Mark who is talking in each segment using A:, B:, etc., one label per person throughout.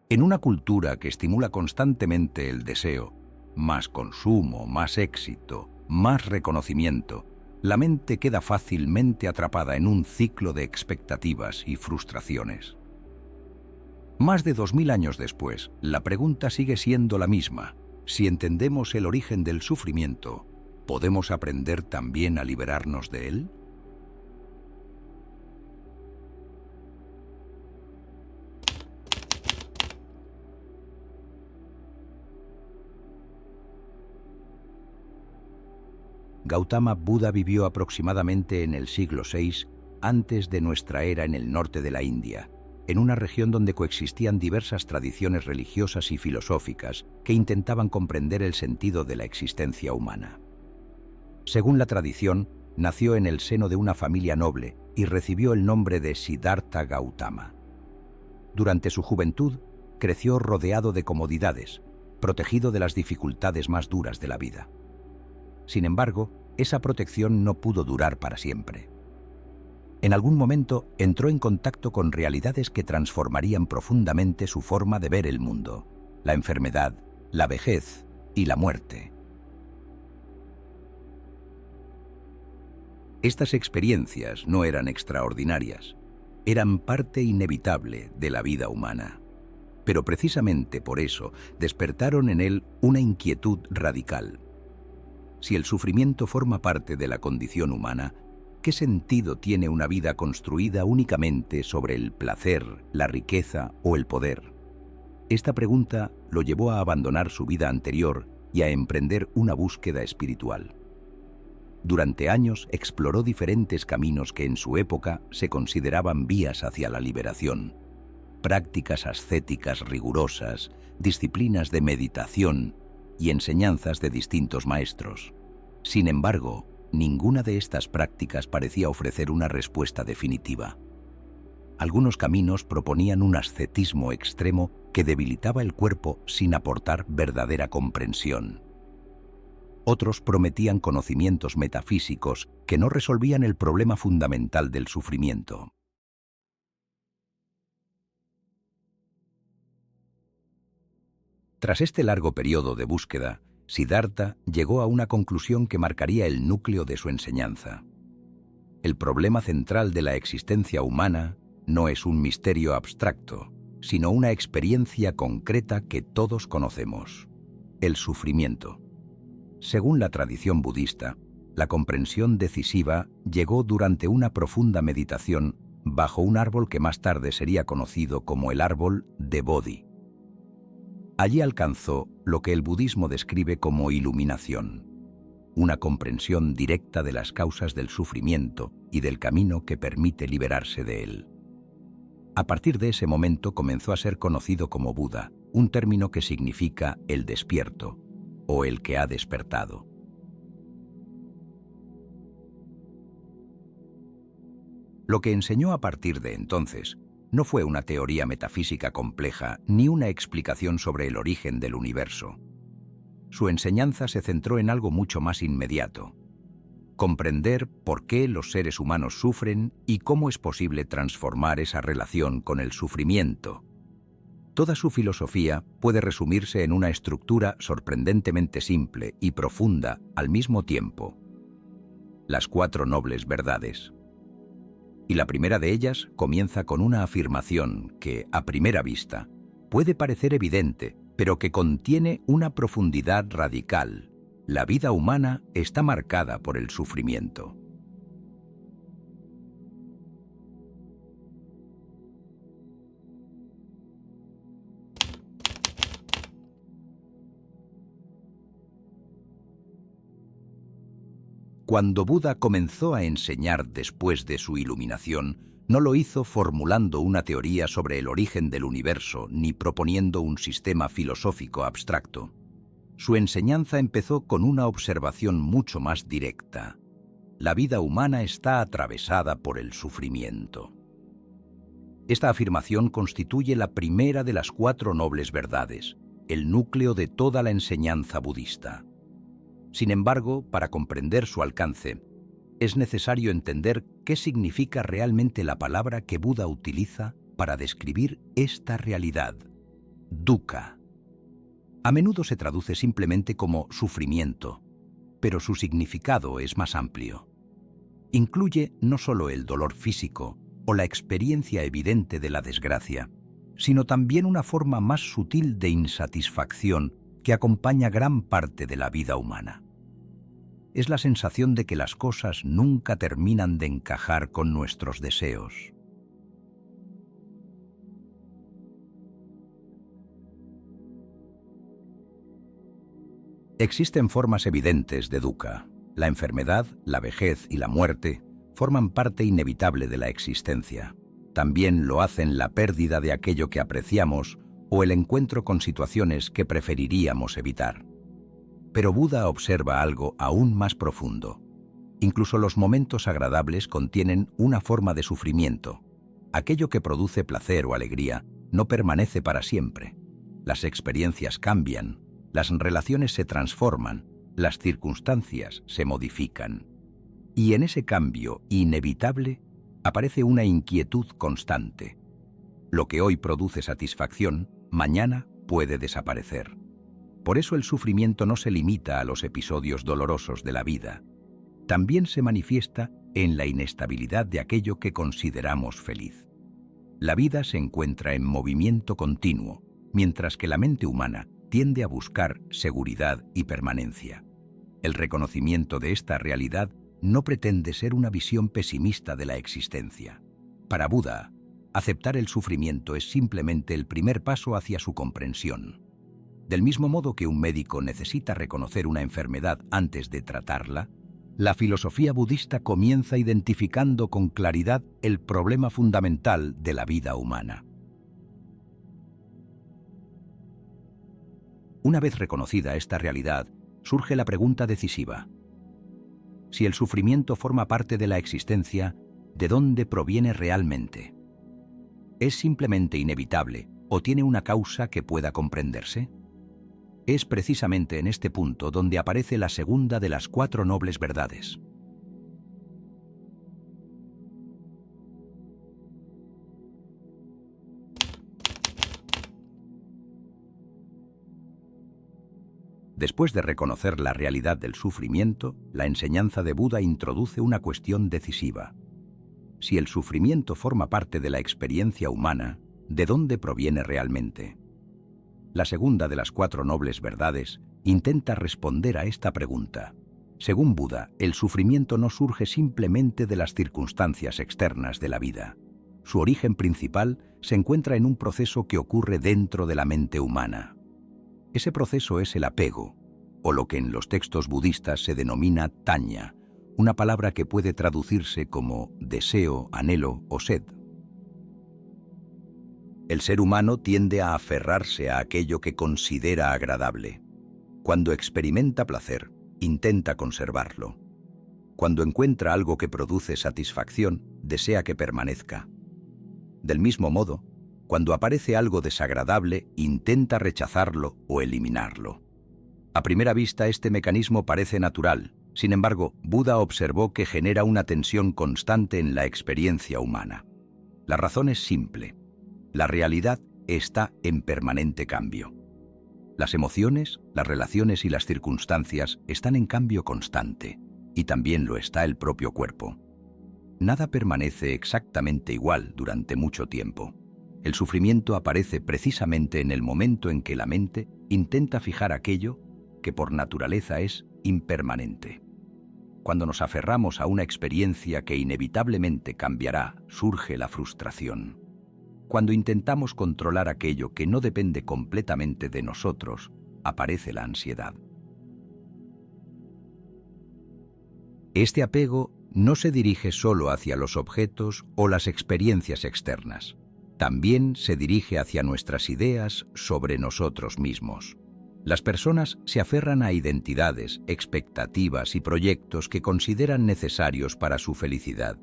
A: En una cultura que estimula constantemente el deseo, más consumo, más éxito, más reconocimiento, la mente queda fácilmente atrapada en un ciclo de expectativas y frustraciones. Más de 2000 años después, la pregunta sigue siendo la misma. Si entendemos el origen del sufrimiento, ¿podemos aprender también a liberarnos de él? Gautama Buda vivió aproximadamente en el siglo VI antes de nuestra era en el norte de la India, en una región donde coexistían diversas tradiciones religiosas y filosóficas que intentaban comprender el sentido de la existencia humana. Según la tradición, nació en el seno de una familia noble y recibió el nombre de Siddhartha Gautama. Durante su juventud, creció rodeado de comodidades, protegido de las dificultades más duras de la vida. Sin embargo, esa protección no pudo durar para siempre. En algún momento entró en contacto con realidades que transformarían profundamente su forma de ver el mundo: la enfermedad, la vejez y la muerte. Estas experiencias no eran extraordinarias, eran parte inevitable de la vida humana. Pero precisamente por eso despertaron en él una inquietud radical. Si el sufrimiento forma parte de la condición humana, ¿qué sentido tiene una vida construida únicamente sobre el placer, la riqueza o el poder? Esta pregunta lo llevó a abandonar su vida anterior y a emprender una búsqueda espiritual. Durante años exploró diferentes caminos que en su época se consideraban vías hacia la liberación: prácticas ascéticas rigurosas, disciplinas de meditación y enseñanzas de distintos maestros. Sin embargo, ninguna de estas prácticas parecía ofrecer una respuesta definitiva. Algunos caminos proponían un ascetismo extremo que debilitaba el cuerpo sin aportar verdadera comprensión. Otros prometían conocimientos metafísicos que no resolvían el problema fundamental del sufrimiento. Tras este largo periodo de búsqueda, Siddhartha llegó a una conclusión que marcaría el núcleo de su enseñanza. El problema central de la existencia humana no es un misterio abstracto, sino una experiencia concreta que todos conocemos: el sufrimiento. Según la tradición budista, la comprensión decisiva llegó durante una profunda meditación bajo un árbol que más tarde sería conocido como el árbol de Bodhi. Allí alcanzó lo que el budismo describe como iluminación, una comprensión directa de las causas del sufrimiento y del camino que permite liberarse de él. A partir de ese momento comenzó a ser conocido como Buda, un término que significa el despierto o el que ha despertado. Lo que enseñó a partir de entonces no fue una teoría metafísica compleja ni una explicación sobre el origen del universo. Su enseñanza se centró en algo mucho más inmediato: comprender por qué los seres humanos sufren y cómo es posible transformar esa relación con el sufrimiento. Toda su filosofía puede resumirse en una estructura sorprendentemente simple y profunda al mismo tiempo: las 4 nobles verdades. Y la primera de ellas comienza con una afirmación que, a primera vista, puede parecer evidente, pero que contiene una profundidad radical: la vida humana está marcada por el sufrimiento. Cuando Buda comenzó a enseñar después de su iluminación, no lo hizo formulando una teoría sobre el origen del universo ni proponiendo un sistema filosófico abstracto. Su enseñanza empezó con una observación mucho más directa: la vida humana está atravesada por el sufrimiento. Esta afirmación constituye la primera de las 4 nobles verdades, el núcleo de toda la enseñanza budista. Sin embargo, para comprender su alcance, es necesario entender qué significa realmente la palabra que Buda utiliza para describir esta realidad: dukkha. A menudo se traduce simplemente como sufrimiento, pero su significado es más amplio. Incluye no solo el dolor físico o la experiencia evidente de la desgracia, sino también una forma más sutil de insatisfacción que acompaña gran parte de la vida humana. Es la sensación de que las cosas nunca terminan de encajar con nuestros deseos. Existen formas evidentes de dukkha. La enfermedad, la vejez y la muerte forman parte inevitable de la existencia. También lo hacen la pérdida de aquello que apreciamos o el encuentro con situaciones que preferiríamos evitar. Pero Buda observa algo aún más profundo. Incluso los momentos agradables contienen una forma de sufrimiento. Aquello que produce placer o alegría no permanece para siempre. Las experiencias cambian, las relaciones se transforman, las circunstancias se modifican. Y en ese cambio inevitable aparece una inquietud constante. Lo que hoy produce satisfacción, mañana puede desaparecer. Por eso el sufrimiento no se limita a los episodios dolorosos de la vida. También se manifiesta en la inestabilidad de aquello que consideramos feliz. La vida se encuentra en movimiento continuo, mientras que la mente humana tiende a buscar seguridad y permanencia. El reconocimiento de esta realidad no pretende ser una visión pesimista de la existencia. Para Buda, aceptar el sufrimiento es simplemente el primer paso hacia su comprensión. Del mismo modo que un médico necesita reconocer una enfermedad antes de tratarla, la filosofía budista comienza identificando con claridad el problema fundamental de la vida humana. Una vez reconocida esta realidad, surge la pregunta decisiva. Si el sufrimiento forma parte de la existencia, ¿de dónde proviene realmente? ¿Es simplemente inevitable o tiene una causa que pueda comprenderse? Es precisamente en este punto donde aparece la segunda de las 4 nobles verdades. Después de reconocer la realidad del sufrimiento, la enseñanza de Buda introduce una cuestión decisiva. Si el sufrimiento forma parte de la experiencia humana, ¿de dónde proviene realmente? La segunda de las 4 nobles verdades intenta responder a esta pregunta. Según Buda, el sufrimiento no surge simplemente de las circunstancias externas de la vida. Su origen principal se encuentra en un proceso que ocurre dentro de la mente humana. Ese proceso es el apego, o lo que en los textos budistas se denomina taña, una palabra que puede traducirse como deseo, anhelo o sed. El ser humano tiende a aferrarse a aquello que considera agradable. Cuando experimenta placer, intenta conservarlo. Cuando encuentra algo que produce satisfacción, desea que permanezca. Del mismo modo, cuando aparece algo desagradable, intenta rechazarlo o eliminarlo. A primera vista, este mecanismo parece natural. Sin embargo, Buda observó que genera una tensión constante en la experiencia humana. La razón es simple. La realidad está en permanente cambio. Las emociones, las relaciones y las circunstancias están en cambio constante, y también lo está el propio cuerpo. Nada permanece exactamente igual durante mucho tiempo. El sufrimiento aparece precisamente en el momento en que la mente intenta fijar aquello que por naturaleza es impermanente. Cuando nos aferramos a una experiencia que inevitablemente cambiará, surge la frustración. Cuando intentamos controlar aquello que no depende completamente de nosotros, aparece la ansiedad. Este apego no se dirige solo hacia los objetos o las experiencias externas. También se dirige hacia nuestras ideas sobre nosotros mismos. Las personas se aferran a identidades, expectativas y proyectos que consideran necesarios para su felicidad.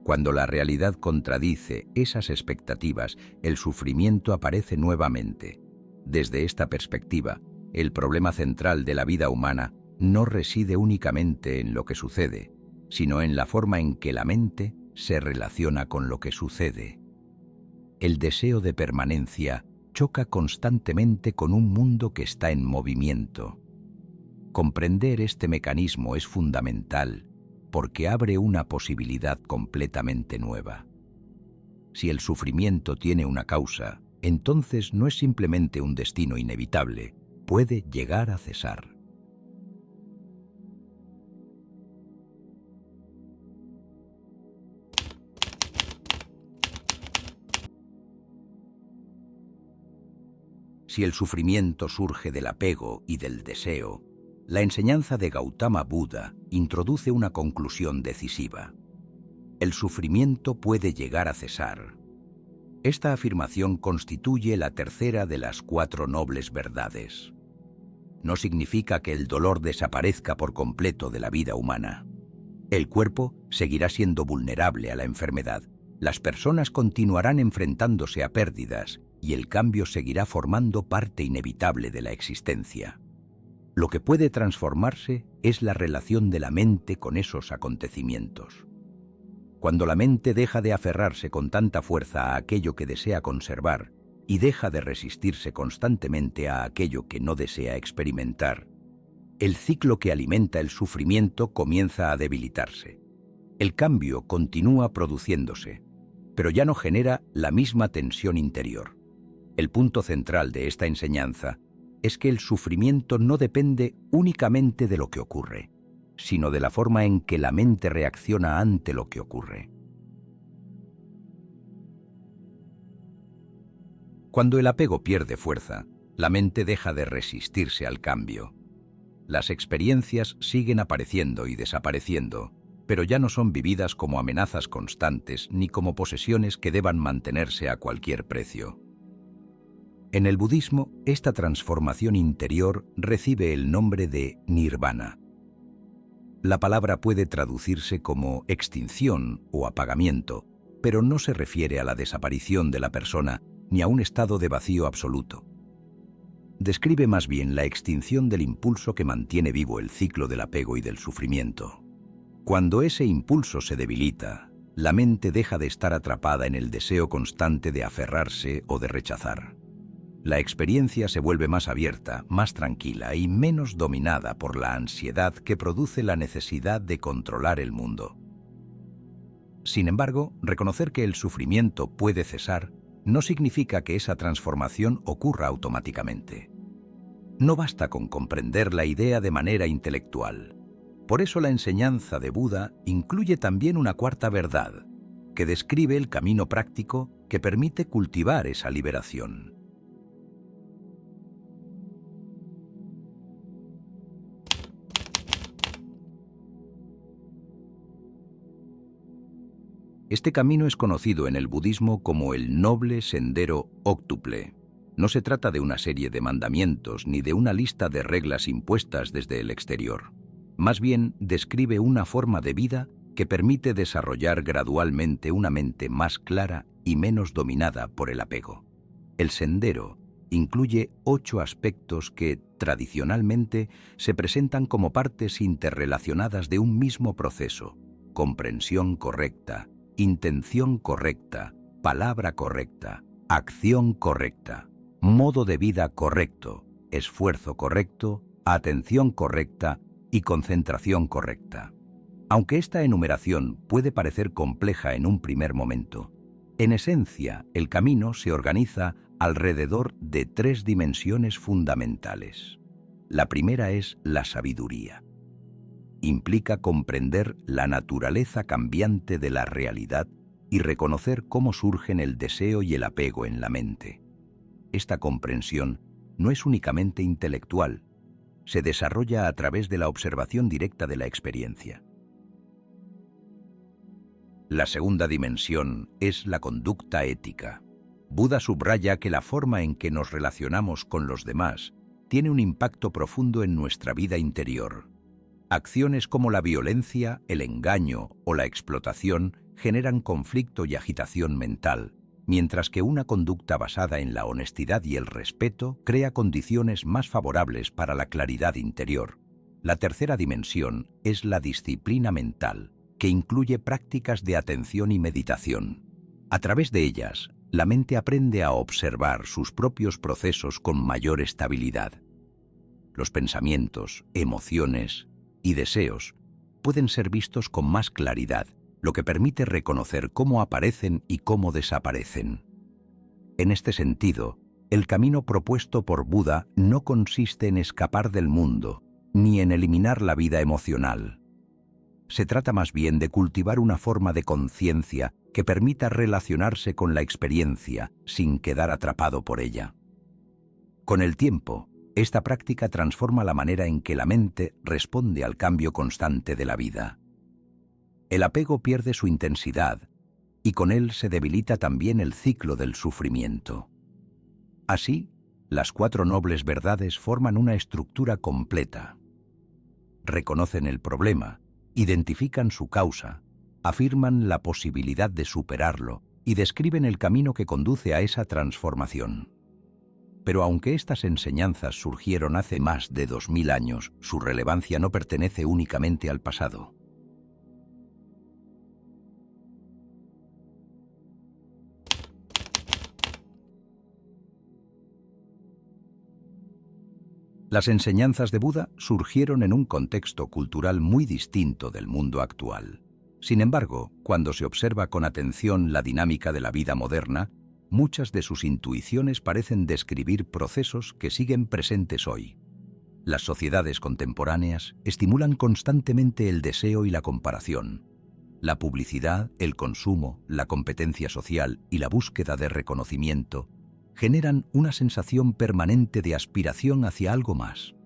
A: Cuando la realidad contradice esas expectativas, el sufrimiento aparece nuevamente. Desde esta perspectiva, el problema central de la vida humana no reside únicamente en lo que sucede, sino en la forma en que la mente se relaciona con lo que sucede. El deseo de permanencia choca constantemente con un mundo que está en movimiento. Comprender este mecanismo es fundamental porque abre una posibilidad completamente nueva. Si el sufrimiento tiene una causa, entonces no es simplemente un destino inevitable, puede llegar a cesar. Si el sufrimiento surge del apego y del deseo, la enseñanza de Gautama Buda introduce una conclusión decisiva. El sufrimiento puede llegar a cesar. Esta afirmación constituye la tercera de las 4 nobles verdades. No significa que el dolor desaparezca por completo de la vida humana. El cuerpo seguirá siendo vulnerable a la enfermedad. Las personas continuarán enfrentándose a pérdidas y el cambio seguirá formando parte inevitable de la existencia. Lo que puede transformarse es la relación de la mente con esos acontecimientos. Cuando la mente deja de aferrarse con tanta fuerza a aquello que desea conservar y deja de resistirse constantemente a aquello que no desea experimentar, el ciclo que alimenta el sufrimiento comienza a debilitarse. El cambio continúa produciéndose, pero ya no genera la misma tensión interior. El punto central de esta enseñanza es que el sufrimiento no depende únicamente de lo que ocurre, sino de la forma en que la mente reacciona ante lo que ocurre. Cuando el apego pierde fuerza, la mente deja de resistirse al cambio. Las experiencias siguen apareciendo y desapareciendo, pero ya no son vividas como amenazas constantes ni como posesiones que deban mantenerse a cualquier precio. En el budismo, esta transformación interior recibe el nombre de nirvana. La palabra puede traducirse como extinción o apagamiento, pero no se refiere a la desaparición de la persona ni a un estado de vacío absoluto. Describe más bien la extinción del impulso que mantiene vivo el ciclo del apego y del sufrimiento. Cuando ese impulso se debilita, la mente deja de estar atrapada en el deseo constante de aferrarse o de rechazar. La experiencia se vuelve más abierta, más tranquila y menos dominada por la ansiedad que produce la necesidad de controlar el mundo. Sin embargo, reconocer que el sufrimiento puede cesar no significa que esa transformación ocurra automáticamente. No basta con comprender la idea de manera intelectual. Por eso la enseñanza de Buda incluye también una cuarta verdad, que describe el camino práctico que permite cultivar esa liberación. Este camino es conocido en el budismo como el noble sendero óctuple. No se trata de una serie de mandamientos ni de una lista de reglas impuestas desde el exterior. Más bien, describe una forma de vida que permite desarrollar gradualmente una mente más clara y menos dominada por el apego. El sendero incluye 8 aspectos que, tradicionalmente, se presentan como partes interrelacionadas de un mismo proceso: comprensión correcta, intención correcta, palabra correcta, acción correcta, modo de vida correcto, esfuerzo correcto, atención correcta y concentración correcta. Aunque esta enumeración puede parecer compleja en un primer momento, en esencia el camino se organiza alrededor de 3 dimensiones fundamentales. La primera es la sabiduría. Implica comprender la naturaleza cambiante de la realidad y reconocer cómo surgen el deseo y el apego en la mente. Esta comprensión no es únicamente intelectual, se desarrolla a través de la observación directa de la experiencia. La segunda dimensión es la conducta ética. Buda subraya que la forma en que nos relacionamos con los demás tiene un impacto profundo en nuestra vida interior. Acciones como la violencia, el engaño o la explotación generan conflicto y agitación mental, mientras que una conducta basada en la honestidad y el respeto crea condiciones más favorables para la claridad interior. La tercera dimensión es la disciplina mental, que incluye prácticas de atención y meditación. A través de ellas, la mente aprende a observar sus propios procesos con mayor estabilidad. Los pensamientos, emociones y deseos pueden ser vistos con más claridad, lo que permite reconocer cómo aparecen y cómo desaparecen. En este sentido, el camino propuesto por Buda no consiste en escapar del mundo, ni en eliminar la vida emocional. Se trata más bien de cultivar una forma de conciencia que permita relacionarse con la experiencia sin quedar atrapado por ella. Con el tiempo, esta práctica transforma la manera en que la mente responde al cambio constante de la vida. El apego pierde su intensidad y con él se debilita también el ciclo del sufrimiento. Así, las 4 nobles verdades forman una estructura completa. Reconocen el problema, identifican su causa, afirman la posibilidad de superarlo y describen el camino que conduce a esa transformación. Pero aunque estas enseñanzas surgieron hace más de 2000 años, su relevancia no pertenece únicamente al pasado. Las enseñanzas de Buda surgieron en un contexto cultural muy distinto del mundo actual. Sin embargo, cuando se observa con atención la dinámica de la vida moderna, muchas de sus intuiciones parecen describir procesos que siguen presentes hoy. Las sociedades contemporáneas estimulan constantemente el deseo y la comparación. La publicidad, el consumo, la competencia social y la búsqueda de reconocimiento generan una sensación permanente de aspiración hacia algo más.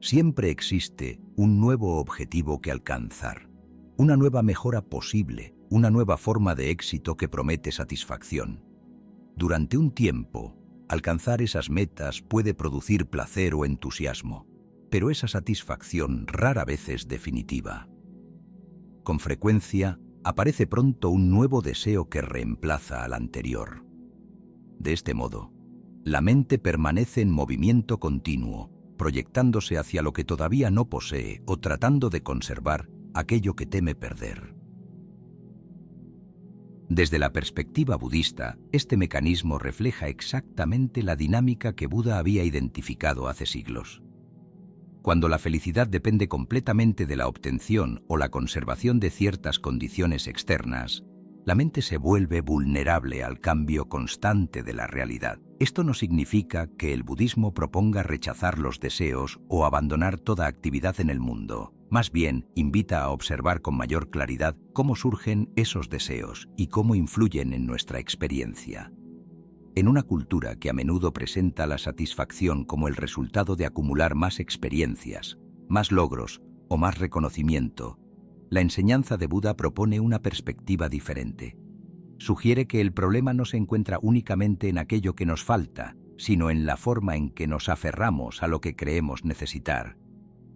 A: Siempre existe un nuevo objetivo que alcanzar, una nueva mejora posible, una nueva forma de éxito que promete satisfacción. Durante un tiempo, alcanzar esas metas puede producir placer o entusiasmo, pero esa satisfacción rara vez es definitiva. Con frecuencia, aparece pronto un nuevo deseo que reemplaza al anterior. De este modo, la mente permanece en movimiento continuo, proyectándose hacia lo que todavía no posee o tratando de conservar aquello que teme perder. Desde la perspectiva budista, este mecanismo refleja exactamente la dinámica que Buda había identificado hace siglos. Cuando la felicidad depende completamente de la obtención o la conservación de ciertas condiciones externas, la mente se vuelve vulnerable al cambio constante de la realidad. Esto no significa que el budismo proponga rechazar los deseos o abandonar toda actividad en el mundo. Más bien, invita a observar con mayor claridad cómo surgen esos deseos y cómo influyen en nuestra experiencia. En una cultura que a menudo presenta la satisfacción como el resultado de acumular más experiencias, más logros o más reconocimiento, la enseñanza de Buda propone una perspectiva diferente. Sugiere que el problema no se encuentra únicamente en aquello que nos falta, sino en la forma en que nos aferramos a lo que creemos necesitar.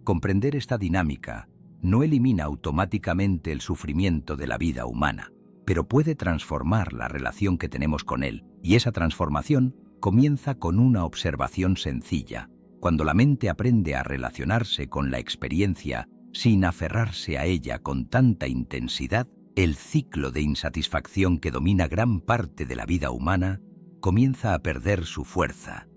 A: Comprender esta dinámica no elimina automáticamente el sufrimiento de la vida humana, pero puede transformar la relación que tenemos con él, y esa transformación comienza con una observación sencilla. Cuando la mente aprende a relacionarse con la experiencia sin aferrarse a ella con tanta intensidad, el ciclo de insatisfacción que domina gran parte de la vida humana comienza a perder su fuerza.